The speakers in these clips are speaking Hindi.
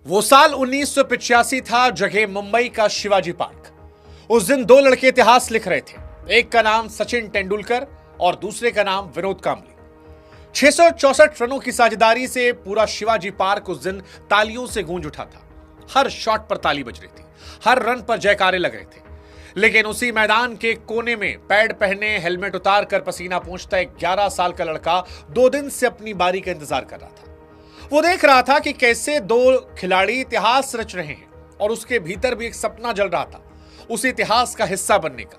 वो साल 1985 था, जगह मुंबई का शिवाजी पार्क। उस दिन दो लड़के इतिहास लिख रहे थे। एक का नाम सचिन तेंदुलकर और दूसरे का नाम विनोद कांबली। 664 रनों की साझेदारी से पूरा शिवाजी पार्क उस दिन तालियों से गूंज उठा था। हर शॉट पर ताली बज रही थी, हर रन पर जयकारे लग रहे थे। लेकिन उसी मैदान के कोने में पैड पहने, हेलमेट उतार कर पसीना पोंछता एक 11 साल का लड़का 2 दिन से अपनी बारी का इंतजार कर रहा था। वो देख रहा था कि कैसे दो खिलाड़ी इतिहास रच रहे हैं और उसके भीतर भी एक सपना जल रहा था उस इतिहास का हिस्सा बनने का।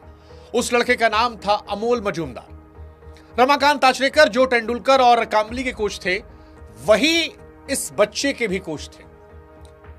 उस लड़के का नाम था अमोल मजूमदार। रमाकांत आचरेकर, जो तेंदुलकर और कांबली के कोच थे, वही इस बच्चे के भी कोच थे।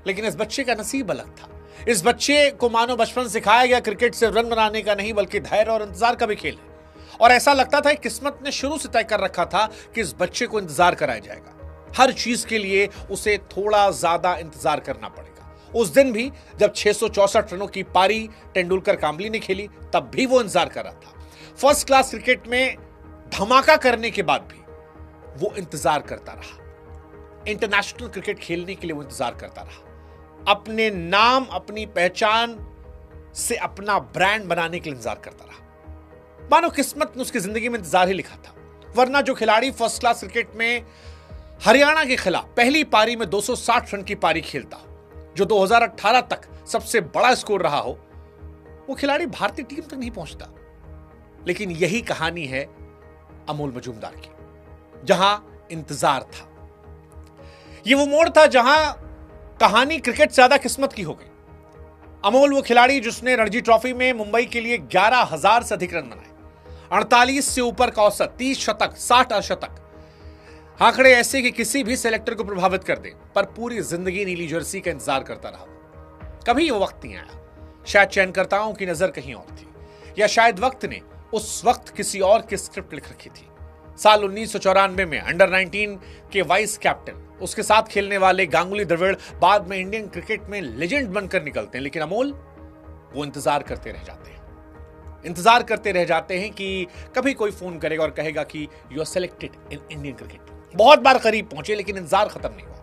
लेकिन इस बच्चे का नसीब अलग था। इस बच्चे को मानो बचपन सिखाया गया क्रिकेट से रन बनाने का नहीं, बल्कि धैर्य और इंतजार का भी खेल है। और ऐसा लगता था कि किस्मत ने शुरू से तय कर रखा था कि इस बच्चे को इंतजार कराया जाएगा। हर चीज के लिए उसे थोड़ा ज्यादा इंतजार करना पड़ेगा। उस दिन भी जब 664 रनों की पारी तेंदुलकर कांबली ने खेली, तब भी वो इंतजार कर रहा था। फर्स्ट क्लास क्रिकेट में धमाका करने के बाद भी वो इंतजार करता रहा। इंटरनेशनल क्रिकेट खेलने के लिए वो इंतजार करता रहा। अपने नाम, अपनी पहचान से अपना ब्रांड बनाने के लिए इंतजार करता रहा। मानो किस्मत ने उसकी जिंदगी में इंतजार ही लिखा था। वरना जो खिलाड़ी फर्स्ट क्लास क्रिकेट में हरियाणा के खिलाफ पहली पारी में 260 रन की पारी खेलता हो, जो 2018 तक सबसे बड़ा स्कोर रहा हो, वो खिलाड़ी भारतीय टीम तक नहीं पहुंचता। लेकिन यही कहानी है अमोल मजूमदार की, जहां इंतजार था। ये वो मोड़ था जहां कहानी क्रिकेट से ज्यादा किस्मत की हो गई। अमोल वो खिलाड़ी जिसने रणजी ट्रॉफी में मुंबई के लिए 11,000 से अधिक रन बनाए, 48 से ऊपर का औसत, 30 शतक, 60 अर्धशतक। आंकड़े ऐसे कि किसी भी सेलेक्टर को प्रभावित कर दे। पर पूरी जिंदगी नीली जर्सी का इंतजार करता रहा। कभी वो वक्त नहीं आया। शायद चयनकर्ताओं की नजर कहीं और थी, या शायद वक्त ने उस वक्त किसी और की स्क्रिप्ट लिख रखी थी। साल 1994 में अंडर 19 के वाइस कैप्टन, उसके साथ खेलने वाले गांगुली द्रविड़ बाद में इंडियन क्रिकेट में लेजेंड बनकर निकलते हैं। लेकिन अमोल, वो इंतजार करते रह जाते हैं। इंतजार करते रह जाते हैं कि कभी कोई फोन करेगा और कहेगा कि you are selected in Indian cricket. बहुत बार करीब पहुंचे, लेकिन इंतजार खत्म नहीं हुआ।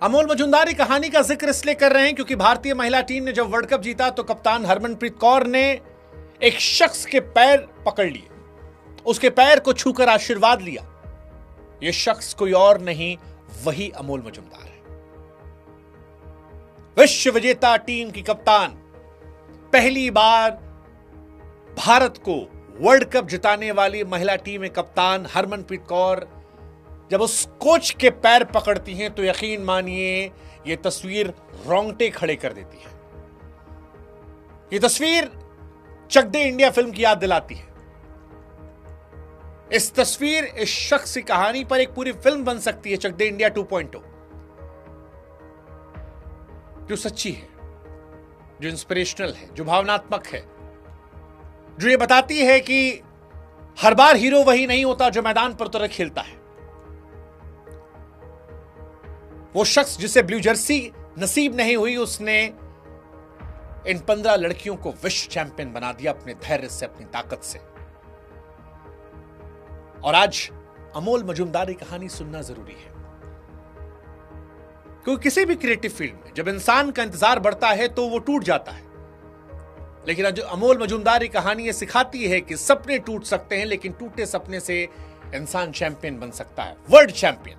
अमोल मजूमदार की कहानी का जिक्र इसलिए कर रहे हैं क्योंकि भारतीय महिला टीम ने जब वर्ल्ड कप जीता तो कप्तान हरमनप्रीत कौर ने एक शख्स के पैर पकड़ लिए, उसके पैर को छूकर आशीर्वाद लिया। यह शख्स कोई और नहीं, वही अमोल मजूमदार है। विश्व विजेता टीम की कप्तान, पहली बार भारत को वर्ल्ड कप जिताने वाली महिला टीम में कप्तान हरमनप्रीत कौर जब उस कोच के पैर पकड़ती हैं तो यकीन मानिए यह तस्वीर रोंगटे खड़े कर देती है। यह तस्वीर चक दे इंडिया फिल्म की याद दिलाती है। इस तस्वीर, इस शख्स की कहानी पर एक पूरी फिल्म बन सकती है, चक दे इंडिया 2.0, जो सच्ची है, जो इंस्पिरेशनल है, जो भावनात्मक है, जो ये बताती है कि हर बार हीरो वही नहीं होता जो मैदान पर उतर खेलता है। वो शख्स जिसे ब्लू जर्सी नसीब नहीं हुई, उसने इन 15 लड़कियों को विश्व चैंपियन बना दिया अपने धैर्य से, अपनी ताकत से। और आज अमोल मजूमदार की कहानी सुनना जरूरी है, क्योंकि किसी भी क्रिएटिव फील्ड में जब इंसान का इंतजार बढ़ता है तो वो टूट जाता है। लेकिन आज अमोल मजूमदार की कहानी ये सिखाती है कि सपने टूट सकते हैं, लेकिन टूटे सपने से इंसान चैंपियन बन सकता है, वर्ल्ड चैंपियन।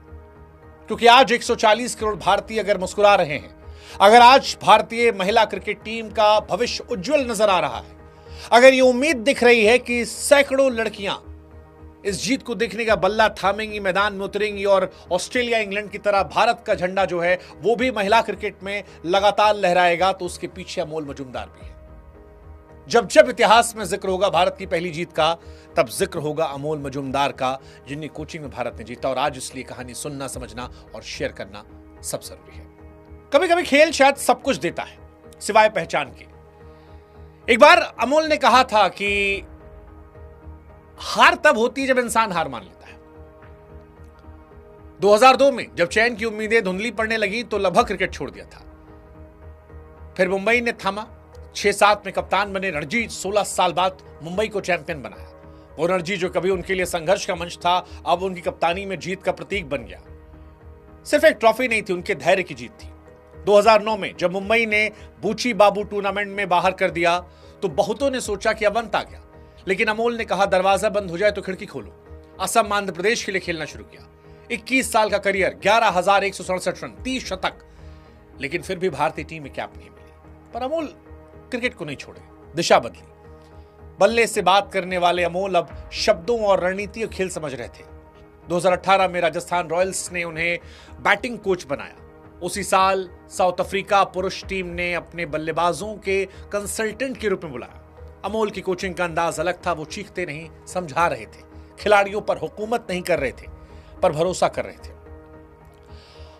क्योंकि आज 140 करोड़ भारतीय अगर मुस्कुरा रहे हैं, अगर आज भारतीय महिला क्रिकेट टीम का भविष्य उज्जवल नजर आ रहा है, अगर ये उम्मीद दिख रही है कि सैकड़ों लड़कियां इस जीत को देखने का बल्ला थामेंगी, मैदान में उतरेंगी और ऑस्ट्रेलिया, इंग्लैंड की तरह भारत का झंडा जो है वो भी महिला क्रिकेट में लगातार लहराएगा, तो उसके पीछे अमोल मजूमदार भी है। जब जब इतिहास में जिक्र होगा भारत की पहली जीत का, तब जिक्र होगा अमोल मजूमदार का, जिनकी कोचिंग में भारत ने जीता। और आज इसलिए कहानी सुनना, समझना और शेयर करना सब जरूरी है। कभी कभी खेल शायद सब कुछ देता है सिवाय पहचान के। एक बार अमोल ने कहा था कि हार तब होती है जब इंसान हार मान लेता है। 2002 में जब चयन की उम्मीदें धुंधली पड़ने लगी तो लगभग क्रिकेट छोड़ दिया था। फिर मुंबई ने थामा, 6-7 में कप्तान बने। रणजी 16 साल बाद मुंबई को चैंपियन बनाया। वो रणजी जो कभी उनके लिए संघर्ष का मंच था, अब उनकी कप्तानी में जीत का प्रतीक बन गया। सिर्फ एक ट्रॉफी नहीं थी, उनके धैर्य की जीत थी। 2009 में जब मुंबई ने बूची बाबू टूर्नामेंट में बाहर कर दिया तो बहुतों ने सोचा कि अब अंत आ गया, लेकिन अमोल ने कहा दरवाजा बंद हो जाए तो खिड़की खोलो। असम आंध्र प्रदेश के लिए खेलना शुरू किया। 21 साल का करियर, 11,167 रन, 30 शतक, लेकिन फिर भी भारतीय टीम में कैप नहीं मिली। पर अमोल क्रिकेट को नहीं छोड़े, दिशा बदली। बल्ले से बात करने वाले अमोल अब शब्दों और रणनीति खेल समझ रहे थे। 2018 में राजस्थान रॉयल्स ने उन्हें बैटिंग कोच बनाया। उसी साल साउथ अफ्रीका पुरुष टीम ने अपने बल्लेबाजों के कंसल्टेंट के रूप में बुलाया। अमोल की कोचिंग का अंदाज अलग था। वो चीखते नहीं, समझा रहे थे। खिलाड़ियों पर हुकूमत नहीं कर रहे थे, पर भरोसा कर रहे थे।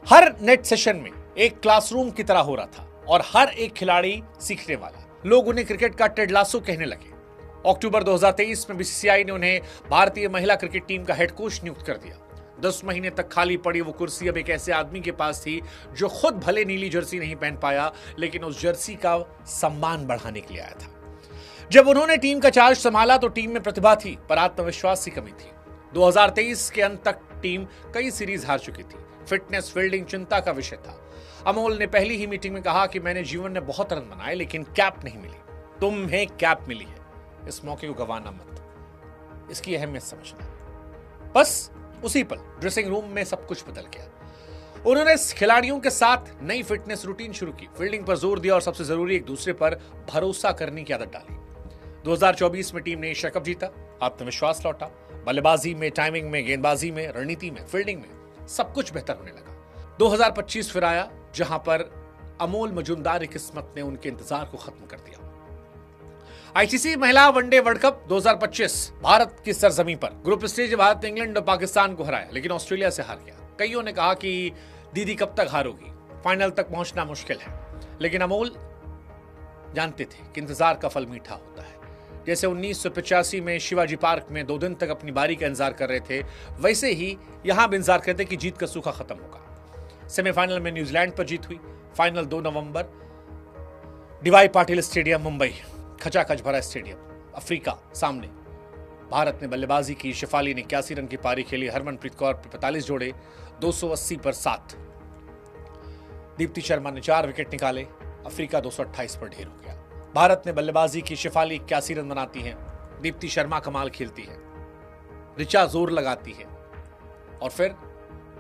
हर नेट सेशन में एक क्लासरूम की तरह हो रहा था और हर एक खिलाड़ी सीखने वाला। लोग उन्हें क्रिकेट का टेड लासो कहने लगे। अक्टूबर 2023 में बीसीसीआई ने उन्हें भारतीय महिला क्रिकेट टीम का हेड कोच नियुक्त कर दिया। 10 महीने तक खाली पड़ी वो कुर्सी अब एक ऐसे आदमी के पास थी जो खुद भले नीली जर्सी नहीं पहन पाया, लेकिन उस जर्सी का सम्मान बढ़ाने के लिए आया था। जब उन्होंने टीम का चार्ज संभाला तो टीम में प्रतिभा थी, पर आत्मविश्वास की कमी थी। 2023 के अंत तक टीम कई सीरीज हार चुकी थी। फिटनेस, फील्डिंग चिंता का विषय था। अमोल ने पहली ही मीटिंग में कहा कि मैंने जीवन में बहुत रन बनाए, लेकिन कैप नहीं मिली। तुम्हें कैप मिली है, इस मौके को गंवाना मत, इसकी अहमियत समझना। बस उसी पल ड्रेसिंग रूम में सब कुछ बदल गया। उन्होंने खिलाड़ियों के साथ नई फिटनेस रूटीन शुरू की, फील्डिंग पर जोर दिया और सबसे जरूरी एक दूसरे पर भरोसा करने की आदत डाली। 2024 में टीम ने एशिया कप जीता, आत्मविश्वास लौटा। बल्लेबाजी में, टाइमिंग में, गेंदबाजी में, रणनीति में, फील्डिंग में सब कुछ बेहतर होने लगा। 2025 फिर आया, जहां पर अमोल मजूमदार की किस्मत ने उनके इंतजार को खत्म कर दिया। आईसीसी महिला वनडे वर्ल्ड कप 2025 भारत की सरजमी पर ग्रुप स्टेज में भारत ने इंग्लैंड और पाकिस्तान को हराया, लेकिन ऑस्ट्रेलिया से हार गया। कईयों ने कहा कि दीदी कब तक हारोगी, फाइनल तक पहुंचना मुश्किल है, लेकिन अमोल जानते थे कि इंतजार का फल मीठा होता है। जैसे 1985 में शिवाजी पार्क में 2 दिन तक अपनी बारी का इंतजार कर रहे थे, वैसे ही यहां भी इंतजार करते कि जीत का सूखा खत्म होगा। सेमीफाइनल में न्यूजीलैंड पर जीत हुई। फाइनल 2 नवंबर, डीवाई पाटिल स्टेडियम, मुंबई, खचाखच भरा स्टेडियम, अफ्रीका सामने। भारत ने बल्लेबाजी की। शिफाली ने 81 रन की पारी खेली। हरमनप्रीत कौर 45 जोड़े, 280 पर 7। दीप्ति शर्मा ने 4 विकेट निकाले। अफ्रीका 228 पर ढेर हो गया। भारत ने बल्लेबाजी की। शिफाली 81 रन बनाती हैं। दीप्ति शर्मा कमाल खेलती है। ऋचा जोर लगाती है और फिर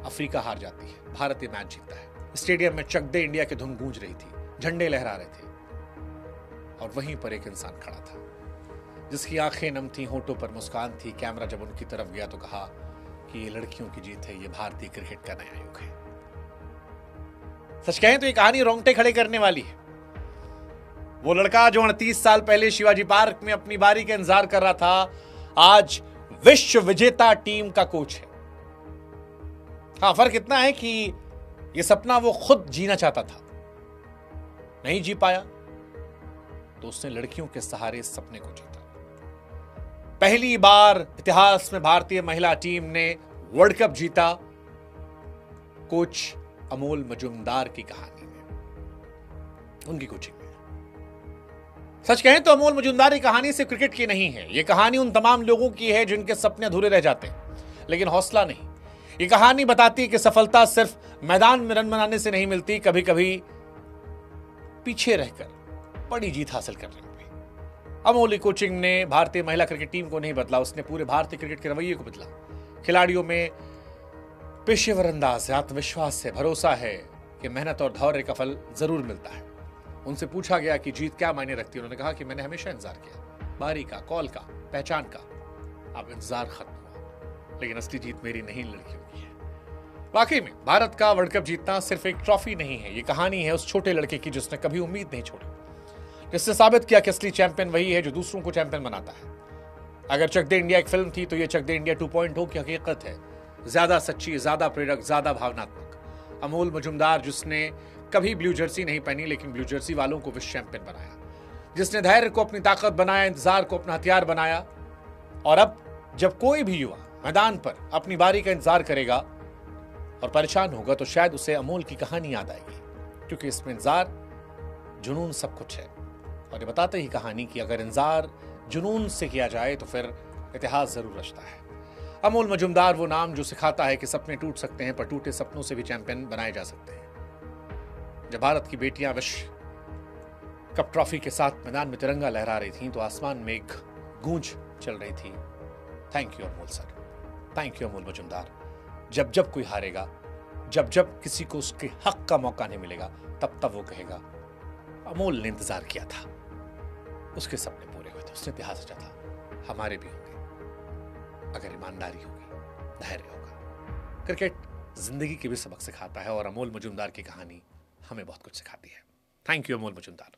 अफ्रीका हार जाती है। भारत ये मैच जीतता है। स्टेडियम में चक दे इंडिया की धुन गूंज रही थी, झंडे लहरा रहे थे और वहीं पर एक इंसान खड़ा था जिसकी आंखें नम थी, होठों पर मुस्कान थी। कैमरा जब उनकी तरफ गया तो कहा कि ये लड़कियों की जीत है, ये भारतीय क्रिकेट का नया युग है। सच कहें तो ये कहानी रोंगटे खड़े करने वाली है। वो लड़का जो 38 साल पहले शिवाजी पार्क में अपनी बारी का इंतजार कर रहा था, आज विश्व विजेता टीम का कोच है। हाँ, फर्क इतना है कि ये सपना वो खुद जीना चाहता था, नहीं जी पाया तो उसने लड़कियों के सहारे इस सपने को जीता। पहली बार इतिहास में भारतीय महिला टीम ने वर्ल्ड कप जीता, कोच अमोल मजूमदार की कहानी में, उनकी कोचिंग में। सच कहें तो अमोल मजूमदार की कहानी सिर्फ क्रिकेट की नहीं है। यह कहानी उन तमाम लोगों की है जिनके सपने अधूरे रह जाते हैं, लेकिन हौसला नहीं। ये कहानी बताती है कि सफलता सिर्फ मैदान में रन बनाने से नहीं मिलती, कभी कभी पीछे रहकर बड़ी जीत हासिल करने में। अमोल की कोचिंग ने भारतीय महिला क्रिकेट टीम को नहीं बदला, उसने पूरे भारतीय क्रिकेट के रवैये को बदला। खिलाड़ियों में पेशेवर अंदाज है, आत्मविश्वास है, भरोसा है कि मेहनत और धैर्य का फल जरूर मिलता है। उनसे पूछा गया कि जीत क्या मायने रखती है, उन्होंने कहा कि मैंने हमेशा इंतजार किया, बारी का, कॉल का, पहचान का। अब इंतजार खत्म हुआ, लेकिन असली जीत मेरी नहीं, लड़कियों की है। वाकई में भारत का वर्ल्ड कप जीतना सिर्फ एक ट्रॉफी नहीं है, ये कहानी है उस छोटे लड़के की जिसने कभी उम्मीद नहीं छोड़ी, जिसने साबित किया कि असली चैंपियन वही है जो दूसरों को चैंपियन बनाता है। अगर चक दे इंडिया एक फिल्म थी तो ये चक दे इंडिया 2.0 की हकीकत है, ज्यादा सच्ची, ज्यादा प्रेरक, ज्यादा भावनात्मक। अमोल मजूमदार जिसने कभी ब्लू जर्सी नहीं पहनी, लेकिन ब्लू जर्सी वालों को विश्व चैंपियन बनाया, जिसने धैर्य को अपनी ताकत बनाया, इंतजार को अपना हथियार बनाया। और अब जब कोई भी युवा मैदान पर अपनी बारी का इंतजार करेगा और परेशान होगा तो शायद उसे अमोल की कहानी याद आएगी, क्योंकि इसमें इंतजार, जुनून सब कुछ है। और ये बताते ही कहानी कि अगर इंतजार जुनून से किया जाए तो फिर इतिहास जरूर रचता है। अमोल मजुमदार वो नाम जो सिखाता है कि सपने टूट सकते हैं, पर टूटे सपनों से भी चैंपियन बनाए जा सकते हैं। जब भारत की बेटियां विश्व कप ट्रॉफी के साथ मैदान में तिरंगा लहरा रही थीं, तो आसमान में एक गूंज चल रही थी, thank you Amol sir, thank you Amol Majumdar. जब जब कोई हारेगा, जब जब किसी को उसके हक का मौका नहीं मिलेगा, तब तब वो कहेगा अमोल ने इंतजार किया था, उसके सपने पूरे हुए थे, उसने इतिहास रचा था, हमारे भी होंगे अगर ईमानदारी होगी, धैर्य होगा। क्रिकेट जिंदगी के भी सबक सिखाता है और अमोल मजुमदार की कहानी हमें बहुत कुछ सिखाती है। Thank you Amol Majumdar.